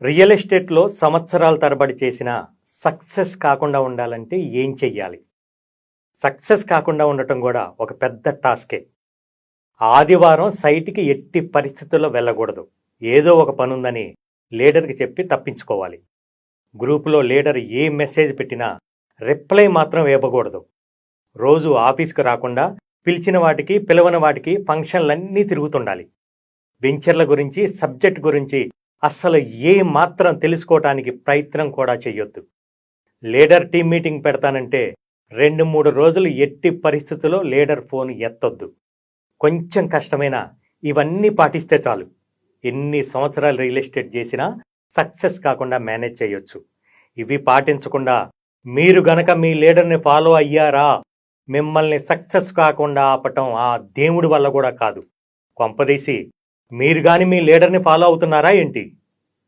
Real ఎస్టేట్‌లో సంవత్సరాల తరబడి చేసినా సక్సెస్ కాకుండా ఉండాలంటే ఏం చెయ్యాలి? సక్సెస్ కాకుండా ఉండటం గూడా ఒక పెద్ద టాస్కే. ఆదివారం సైట్‌కి ఎట్టి పరిస్థితుల్లో వెళ్ళకూడదు. ఏదో ఒక పనుందని లీడర్‌కి చెప్పి తప్పించుకోవాలి. గ్రూప్‌లో లీడర్ ఏ మెసేజ్ పెట్టినా రిప్లై మాత్రం ఇవ్వకూడదు. రోజు ఆఫీస్‌కి రాకుండా పిలిచిన వాటికి, పిలవని వాటికి ఫంక్షన్‌లన్నీ తిరుగుతుండాలి. వెంచర్ల గురించి, సబ్జెక్ట్ గురించి అస్సలు ఏ మాత్రం తెలుసుకోవటానికి ప్రయత్నం కూడా చెయ్యొద్దు. లీడర్ టీం మీటింగ్ పెడతానంటే 2-3 రోజులు ఎట్టి పరిస్థితుల్లో లీడర్ ఫోన్ ఎత్తొద్దు. కొంచెం కష్టమైనా ఇవన్నీ పాటిస్తే చాలు. ఎన్ని సంవత్సరాలు రియల్ ఎస్టేట్ చేసినా సక్సెస్ కాకుండా మేనేజ్ చేయొచ్చు. ఇవి పాటించకుండా మీరు గనక మీ లీడర్ని ఫాలో అయ్యారా, మిమ్మల్ని సక్సెస్ కాకుండా ఆపటం ఆ దేవుడి వల్ల కూడా కాదు. కొంపదీసి మీరు గాని మీ లీడర్ని ఫాలో అవుతున్నారా ఏంటి?